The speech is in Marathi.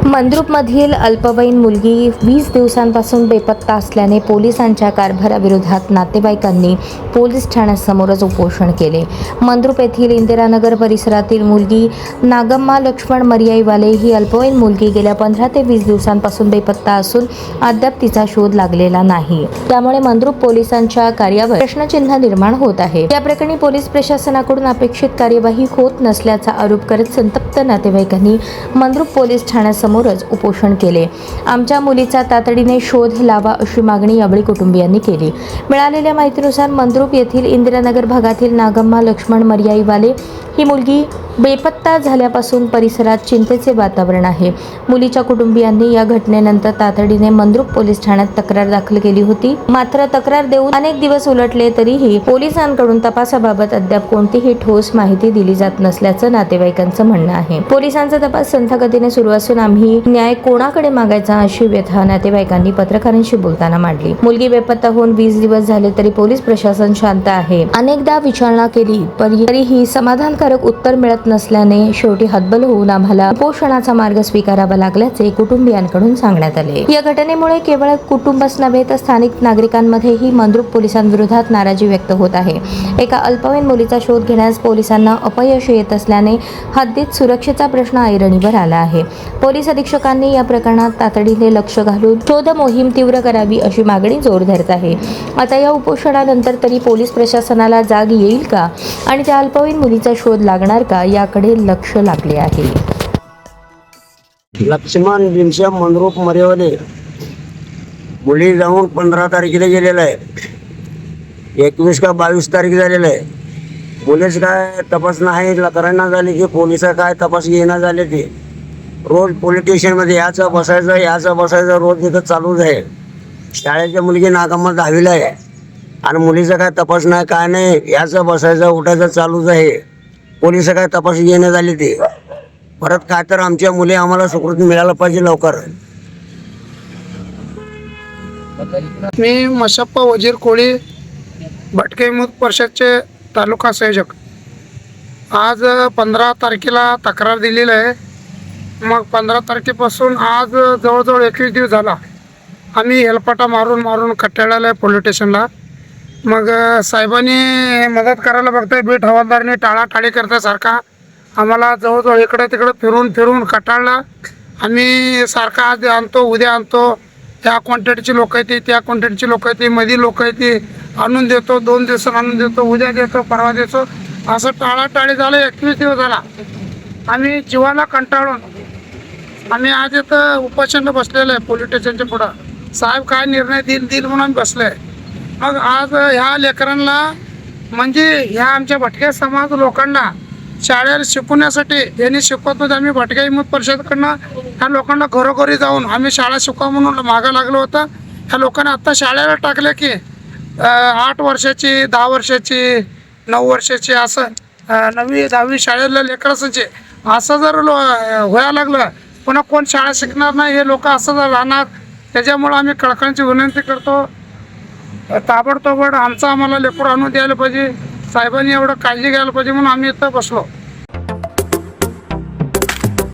मंद्रुपमधील अल्पवयीन मुलगी 20 दिवसांपासून बेपत्ता असल्याने पोलिसांच्या कारभाराविरोधात नातेवाईकांनी पोलीस ठाण्यासमोरच उपोषण केले। मंद्रुप येथील इंदिरानगर परिसरातील मुलगी नागम्मा लक्ष्मण मर्याईवाले ही अल्पवयीन मुलगी गेल्या 15 ते 20 दिवसांपासून बेपत्ता असून अद्याप तिचा शोध लागलेला नाही। त्यामुळे मंद्रुप पोलिसांच्या कार्यावर प्रश्नचिन्ह निर्माण होत आहे। या प्रकरणी पोलीस प्रशासनाकडून अपेक्षित कार्यवाही होत नसल्याचा आरोप करत संतप्त नातेवाईकांनी मंद्रुप पोलीस ठाण्यासमोर उपोषण केले। आमच्या मुलीचा तातडीने शोध लावा अशी मागणी यावेळी कुटुंबियांनी केली। मिळालेल्या माहितीनुसार मंद्रुप येथील इंदिरानगर भागातील नागम्मा लक्ष्मण मर्याईवाले ही मुलगी बेपत्ता झाल्यापासून परिसरात चिंतेचे वातावरण आहे। मुलीच्या कुटुंबियांनी या घटनेनंतर तातडीने मंद्रुप पोलीस ठाण्यात तक्रार दाखल केली होती। मात्र तक्रार देऊन अनेक दिवस उलटले तरीही पोलिसांकडून तपासाबाबत अद्याप कोणतीही ठोस माहिती दिली जात नसल्याचं नातेवाईकांचं म्हणणं आहे। पोलिसांचा तपास संथ गतीने सुरू असून आम्ही न्याय कोणाकडे मागायचा अशी व्यथा नातेवाईकांनी पत्रकारांशी बोलताना मांडली। मुलगी बेपत्ता होऊन 20 दिवस झाले तरी पोलीस प्रशासन शांत आहे। अनेकदा विचारणा केली तरीही समाधानकारक उत्तर मिळत नसल्याने शेवटी हतबल होऊन आम्हाला उपोषणाचा मार्ग स्वीकारावा लागल्याचे कुटुंबियांकडून सांगण्यात आले। या घटनेमुळे केवळ कुटुंबच नव्हे तर स्थानिक नागरिकांमध्येही मंद्रुप पोलिसांविरोधात नाराजी व्यक्त होत आहे। एका अल्पवयीन मुलीचा शोध घेण्यास पोलिसांना अपयश येत असल्याने हद्दीत सुरक्षेचा प्रश्न ऐरणीवर आला आहे। पोलीस अधीक्षकांनी या प्रकरणात तातडीने लक्ष घालून शोध मोहीम तीव्र करावी अशी मागणी जोर धरत आहे। आता या उपोषणानंतर तरी पोलीस प्रशासनाला जाग येईल का आणि त्या अल्पवयीन मुलीचा शोध लागणार का याकडे लक्ष लागले आहे। लक्ष्मण भीमसेन मंद्रुप मर्याईवाले मुली जाऊन 15 तारखेला गेलेला आहे। 21 का 22 तारीख झालेला आहे। पोलीस काय तपास नाही करायला झाले की पोलिस काय तपास घेणं झाले ते रोज पोलीस स्टेशनमध्ये याचं बसायचं रोज तिथं चालूच आहे। शाळेची मुलगी नागम्मा 10वीला आहे आणि मुलीचा काय तपास नाही काय नाही याचं बसायचं उठायचं चालूच आहे। पोलिस काय तपास घेणं झाले ते परत काय तर आमच्या मुली आम्हाला सुकृत मिळायला पाहिजे लवकर। मी मशप्पा वजीर कोळी भटके मुक्त परिषदचे तालुका संयोजक। आज 15 तारखेला तक्रार दिलेली आहे। मग 15 तारखेपासून आज जवळजवळ 21 दिवस झाला आम्ही हेलपाटा मारून कट्याळाला पोलीस स्टेशनला। मग साहेबांनी मदत करायला बघताय बीट हवालदारने टाळाटाळी करतासारखा आम्हाला जवळजवळ इकडे तिकडे फिरून कटाळला। आम्ही सारखा आज आणतो उद्या आणतो, त्या क्वांटिटीची लोक येते त्या क्वांटिटीची लोक येते मध्ये लोक येते आणून देतो 2 दिवसांनी आणून देतो उद्या देतो परवा देतो असं टाळाटाळी झालं। 21 दिवस झाला आम्ही जीवाला कंटाळून आम्ही आज इथं उपोषणाला बसलेलं आहे पोलीस स्टेशनच्या पुढं। साहेब काय निर्णय देईल म्हणून बसले आहे। मग आज ह्या लेकरांना म्हणजे ह्या आमच्या भटक्या समाज लोकांना शाळेला शिकवण्यासाठी यांनी शिकवतो आम्ही भटक्या मुक्त परिषदकडनं ह्या लोकांना घरोघरी जाऊन आम्ही शाळा शिकवा म्हणून मागं लागलो होतं। ह्या लोकांना आत्ता शाळेला टाकले की 8 वर्षाची 10 वर्षाची 9 वर्षाची असं 9वी 10वी शाळेला लेकरांचे असं जर व्हायला लागलं पुन्हा कोण शाळा शिकणार नाही हे लोक असं जर राहणार। त्याच्यामुळं आम्ही कळकळीची विनंती करतो ताबडतोब आमचं आम्हाला लेकरू आणून द्यायला पाहिजे। साहेबांनी एवढं काळजी घ्यायला पाहिजे म्हणून आम्ही इथं बसलो।